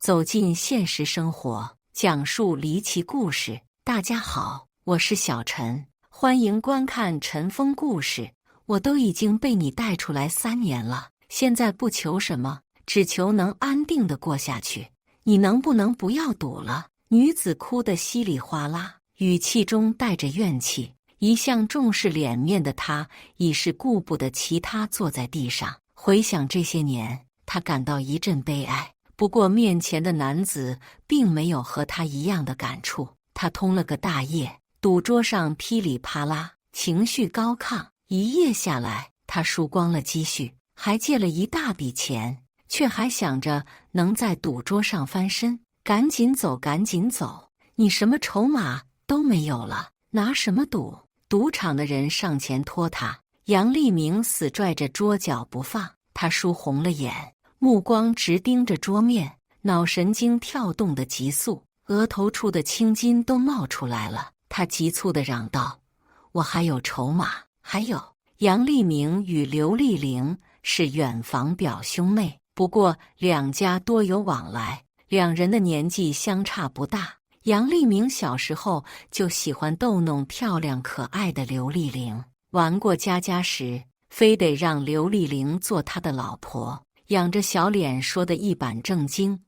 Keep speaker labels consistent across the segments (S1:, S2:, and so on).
S1: 走进现实生活，讲述离奇故事。大家好，我是小陈，欢迎观看陈峰故事。我都已经被你带出来3年了，现在不求什么，只求能安定地过下去。你能不能不要赌了？女子哭得稀里哗啦，语气中带着怨气。一向重视脸面的她，已是顾不得其他，坐在地上。回想这些年，她感到一阵悲哀。不过面前的男子并没有和她一样的感触。他通了个大夜，赌桌上噼里啪啦，情绪高亢。一夜下来，他输光了积蓄，还借了一大笔钱，却还想着能在赌桌上翻身。赶紧走，赶紧走！你什么筹码都没有了，拿什么赌？赌场的人上前拖他，杨立明死拽着桌角不放。他输红了眼，目光直盯着桌面，脑神经跳动得急速，额头处的青筋都冒出来了。他急促地嚷道：“我还有筹码，还有。”杨立明与刘丽玲是远房表兄妹，不过两家多有往来，两人的年纪相差不大。杨立明小时候就喜欢逗弄漂亮可爱的刘丽玲，玩过家家时，非得让刘丽玲做他的老婆，仰着小脸说得一板正经：“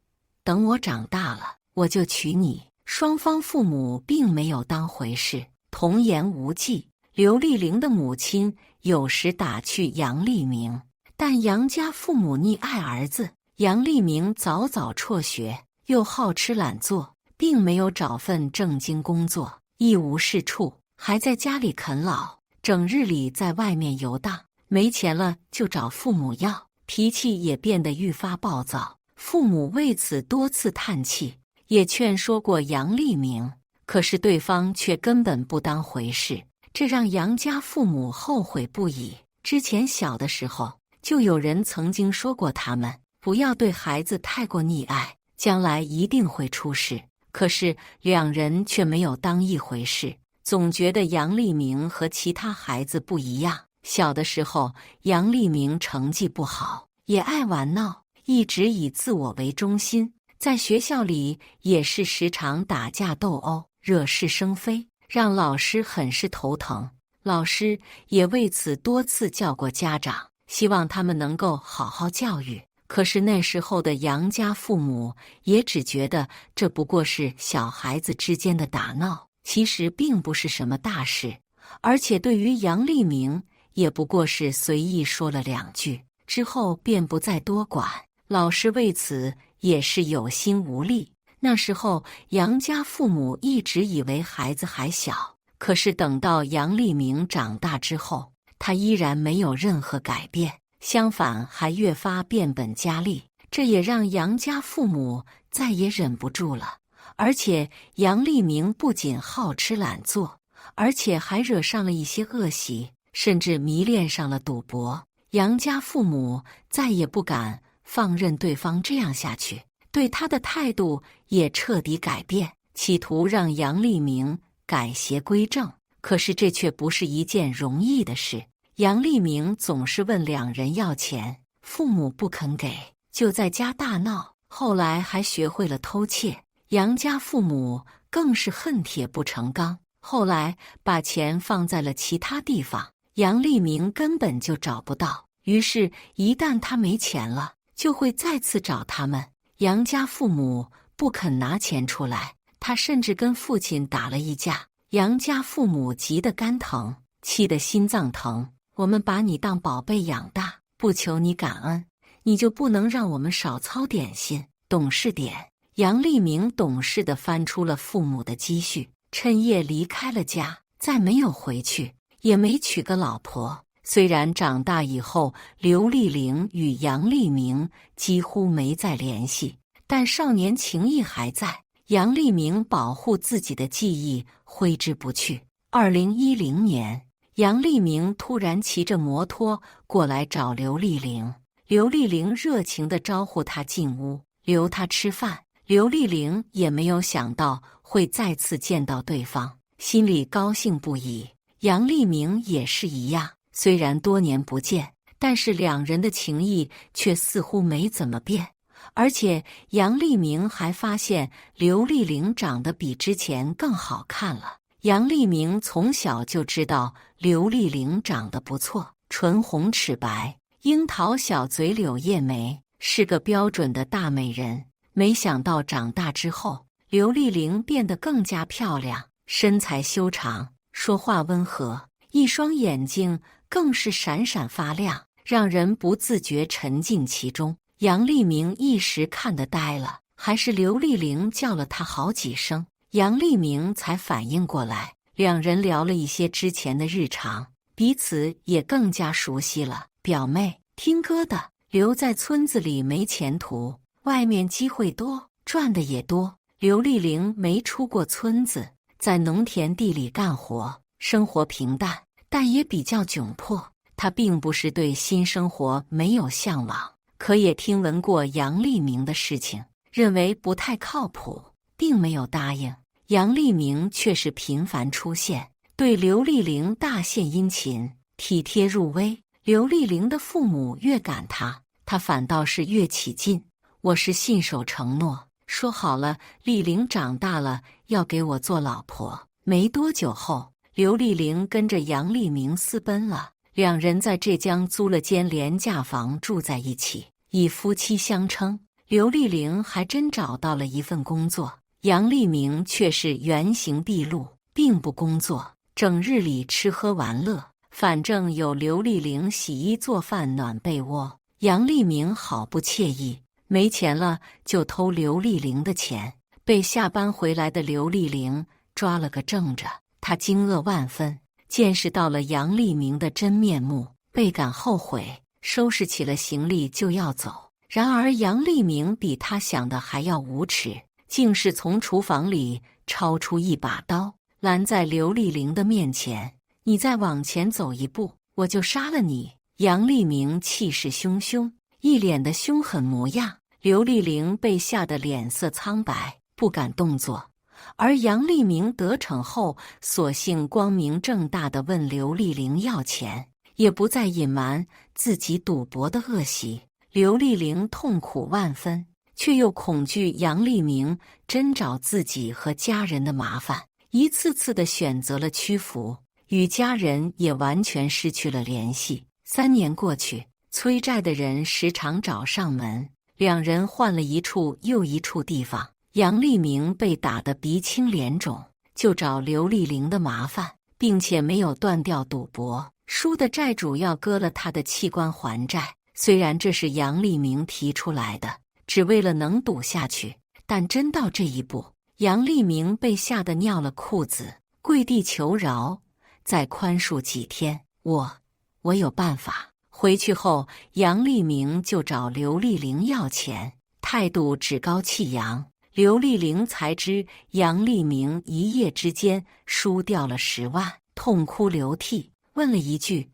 S1: 等我长大了，我就娶你。”双方父母并没有当回事，童言无忌。刘丽玲的母亲有时打趣杨立明，但杨家父母溺爱儿子。杨立明早早辍学，又好吃懒做，并没有找份正经工作，一无是处，还在家里啃老，整日里在外面游荡，没钱了就找父母要，脾气也变得愈发暴躁。父母为此多次叹气，也劝说过杨立明，可是对方却根本不当回事，这让杨家父母后悔不已。之前小的时候，就有人曾经说过他们不要对孩子太过溺爱，将来一定会出事。可是两人却没有当一回事，总觉得杨立明和其他孩子不一样。小的时候，杨立明成绩不好，也爱玩闹，一直以自我为中心，在学校里也是时常打架斗殴，惹是生非，让老师很是头疼。老师也为此多次叫过家长，希望他们能够好好教育。可是那时候的杨家父母也只觉得这不过是小孩子之间的打闹，其实并不是什么大事。而且对于杨立明，也不过是随意说了2句，之后便不再多管。老师为此也是有心无力。那时候杨家父母一直以为孩子还小，可是等到杨立明长大之后，他依然没有任何改变，相反还越发变本加厉。这也让杨家父母再也忍不住了。而且杨立明不仅好吃懒做，而且还惹上了一些恶习，甚至迷恋上了赌博。杨家父母再也不敢放任对方这样下去，对他的态度也彻底改变，企图让杨立明改邪归正。可是这却不是一件容易的事。杨立明总是问两人要钱，父母不肯给，就在家大闹。后来还学会了偷窃，杨家父母更是恨铁不成钢，后来把钱放在了其他地方，杨立明根本就找不到。于是一旦他没钱了，就会再次找他们。杨家父母不肯拿钱出来，他甚至跟父亲打了一架。杨家父母急得肝疼，气得心脏疼。我们把你当宝贝养大，不求你感恩，你就不能让我们少操点心，懂事点。杨立明懂事地翻出了父母的积蓄，趁夜离开了家，再没有回去，也没娶个老婆。虽然长大以后，刘丽玲与杨立明几乎没再联系，但少年情谊还在。杨立明保护自己的记忆挥之不去。2010年，杨立明突然骑着摩托过来找刘丽玲，刘丽玲热情地招呼他进屋，留他吃饭。刘丽玲也没有想到会再次见到对方，心里高兴不已。杨立明也是一样，虽然多年不见，但是两人的情谊却似乎没怎么变。而且杨丽明还发现刘丽玲长得比之前更好看了。杨丽明从小就知道刘丽玲长得不错，唇红齿白，樱桃小嘴，柳叶眉，是个标准的大美人。没想到长大之后，刘丽玲变得更加漂亮，身材修长，说话温和，一双眼睛更是闪闪发亮，让人不自觉沉浸其中。杨丽明一时看得呆了，还是刘丽玲叫了她好几声，杨丽明才反应过来。两人聊了一些之前的日常，彼此也更加熟悉了。表妹，听歌的，留在村子里没前途，外面机会多，赚的也多。刘丽玲没出过村子，在农田地里干活，生活平淡，但也比较窘迫。她并不是对新生活没有向往，可也听闻过杨丽明的事情，认为不太靠谱，并没有答应。杨丽明却是频繁出现，对刘丽玲大献殷勤，体贴入微。刘丽玲的父母越赶她，她反倒是越起劲。我是信守承诺，说好了，丽玲长大了要给我做老婆。没多久后，刘丽玲跟着杨丽明私奔了，两人在浙江租了间廉价房住在一起，以夫妻相称。刘丽玲还真找到了一份工作，杨丽明却是原形毕露，并不工作，整日里吃喝玩乐，反正有刘丽玲洗衣做饭暖被窝，杨丽明好不惬意。没钱了就偷刘丽玲的钱，被下班回来的刘丽玲抓了个正着，她惊愕万分，见识到了杨丽明的真面目，倍感后悔，收拾起了行李就要走。然而杨丽明比她想的还要无耻，竟是从厨房里抄出一把刀，拦在刘丽玲的面前，你再往前走一步，我就杀了你。杨丽明气势汹汹，一脸的凶狠模样，刘丽玲被吓得脸色苍白，不敢动作。而杨丽明得逞后，索性光明正大地问刘丽玲要钱，也不再隐瞒自己赌博的恶习。刘丽玲痛苦万分，却又恐惧杨丽明真找自己和家人的麻烦，一次次地选择了屈服，与家人也完全失去了联系。3年过去，催债的人时常找上门，两人换了一处又一处地方。杨丽明被打得鼻青脸肿，就找刘丽玲的麻烦，并且没有断掉赌博，输的债主要割了他的器官还债。虽然这是杨丽明提出来的，只为了能赌下去，但真到这一步，杨丽明被吓得尿了裤子，跪地求饶，再宽恕几天，我有办法。回去后，杨丽明就找刘丽玲要钱，态度趾高气扬。刘丽玲才知杨丽明一夜之间输掉了10万，痛哭流涕，问了一句：“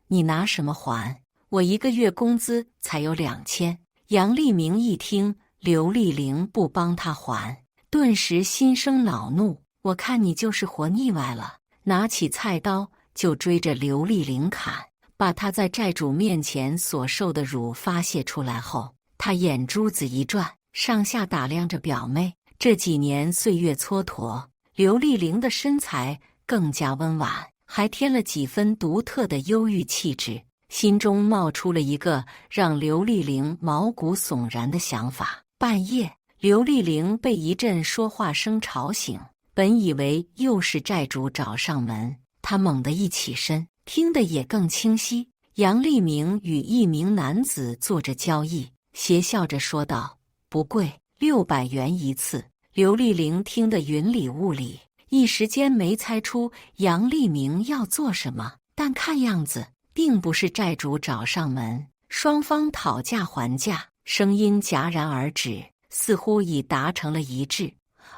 S1: 你拿什么还？我1个月工资才有2000。”杨丽明一听刘丽玲不帮他还，顿时心生恼怒：“我看你就是活腻歪了！”拿起菜刀就追着刘丽玲砍。把她在债主面前所受的辱发泄出来后，他眼珠子一转，上下打量着表妹。这几年岁月蹉跎，刘丽玲的身材更加温婉，还添了几分独特的忧郁气质，心中冒出了一个让刘丽玲毛骨悚然的想法。半夜，刘丽玲被一阵说话声吵醒，本以为又是债主找上门，她猛地一起身，听得也更清晰。杨丽明与一名男子做着交易，邪笑着说道：“不贵，600元一次。”刘丽玲听得云里雾里，一时间没猜出杨丽明要做什么，但看样子并不是债主找上门，双方讨价还价，声音戛然而止，似乎已达成了一致，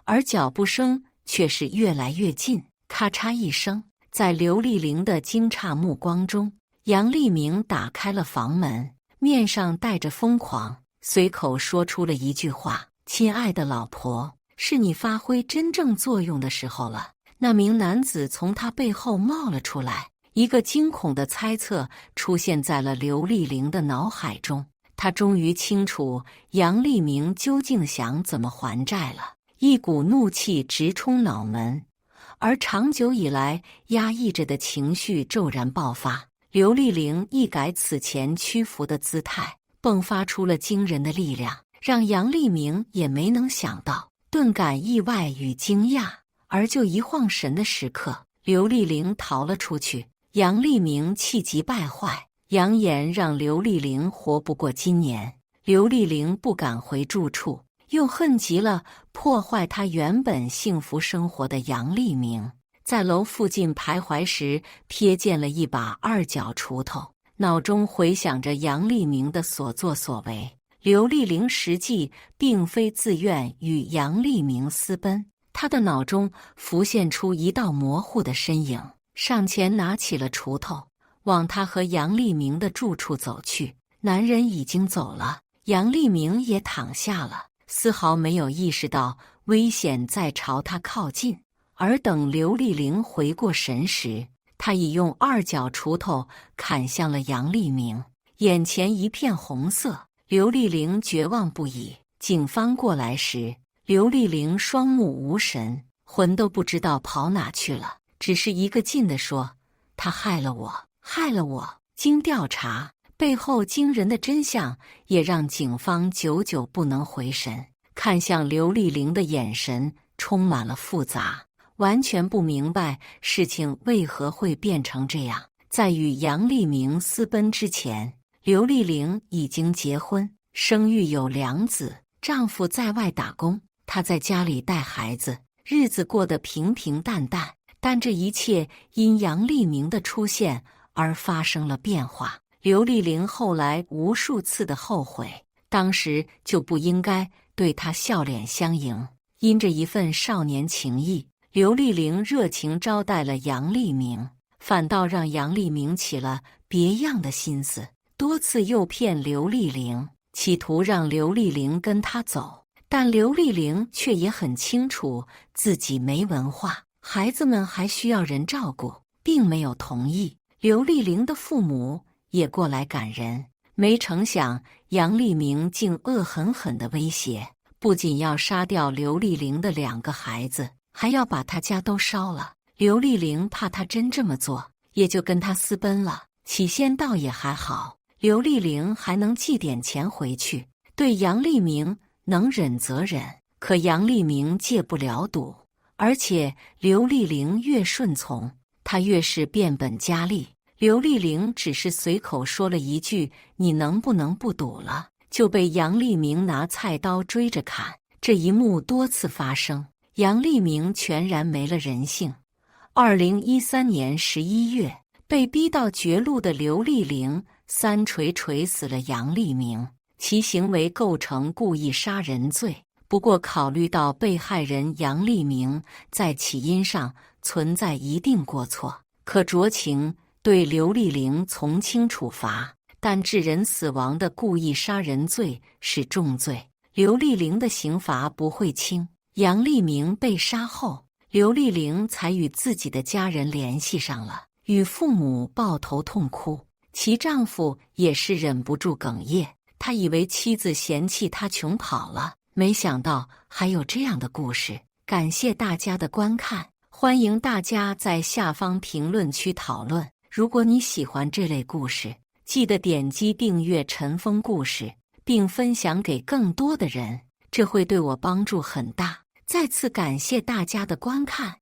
S1: 而脚步声却是越来越近。咔嚓一声，在刘丽玲的惊诧目光中，杨丽明打开了房门，面上带着疯狂，随口说出了一句话：“亲爱的老婆，是你发挥真正作用的时候了。”那名男子从他背后冒了出来，一个惊恐的猜测出现在了刘丽玲的脑海中：他终于清楚杨利明究竟想怎么还债了，一股怒气直冲脑门，而长久以来压抑着的情绪骤然爆发。刘丽玲一改此前屈服的姿态，迸发出了惊人的力量，让杨利明也没能想到，顿感意外与惊讶。而就一晃神的时刻，刘丽玲逃了出去，杨利明气急败坏，扬言让刘丽玲活不过今年。刘丽玲不敢回住处，又恨极了破坏她原本幸福生活的杨利明。在楼附近徘徊时，瞥见了一把二角锄头，脑中回想着杨利明的所作所为。刘丽玲实际并非自愿与杨利明私奔，她的脑中浮现出一道模糊的身影，上前拿起了锄头，往他和杨利明的住处走去。男人已经走了，杨利明也躺下了，丝毫没有意识到危险在朝他靠近。而等刘丽玲回过神时，他已用二角锄头砍向了杨利明，眼前一片红色。刘丽玲绝望不已。警方过来时，刘丽玲双目无神，魂都不知道跑哪去了，只是一个劲地说：“他害了我，害了我。”经调查，背后惊人的真相也让警方久久不能回神，看向刘丽玲的眼神充满了复杂，完全不明白事情为何会变成这样。在与杨利明私奔之前，刘丽玲已经结婚，生育有2子，丈夫在外打工，她在家里带孩子，日子过得平平淡淡。但这一切因杨利明的出现而发生了变化。刘丽玲后来无数次的后悔，当时就不应该对他笑脸相迎。因着一份少年情谊，刘丽玲热情招待了杨利明，反倒让杨利明起了别样的心思，多次诱骗刘丽玲，企图让刘丽玲跟他走。但刘丽玲却也很清楚自己没文化，孩子们还需要人照顾，并没有同意。刘丽玲的父母也过来赶人，没成想杨利明竟恶狠狠地威胁，不仅要杀掉刘丽玲的2个孩子，还要把他家都烧了。刘丽玲怕他真这么做，也就跟他私奔了。起先倒也还好，刘丽玲还能寄点钱回去，对杨利明能忍则忍。可杨利明戒不了赌，而且刘丽玲越顺从，他越是变本加厉。刘丽玲只是随口说了一句“你能不能不赌了”，就被杨利明拿菜刀追着砍。这一幕多次发生，杨利明全然没了人性。2013年11月，被逼到绝路的刘丽玲3锤锤死了杨利明，其行为构成故意杀人罪。不过考虑到被害人杨利明在起因上存在一定过错，可酌情对刘丽玲从轻处罚，但致人死亡的故意杀人罪是重罪，刘丽玲的刑罚不会轻。杨利明被杀后，刘丽玲才与自己的家人联系上了，与父母抱头痛哭。其丈夫也是忍不住哽咽，他以为妻子嫌弃他穷跑了，没想到还有这样的故事。感谢大家的观看，欢迎大家在下方评论区讨论。如果你喜欢这类故事，记得点击订阅陈峰故事，并分享给更多的人，这会对我帮助很大。再次感谢大家的观看。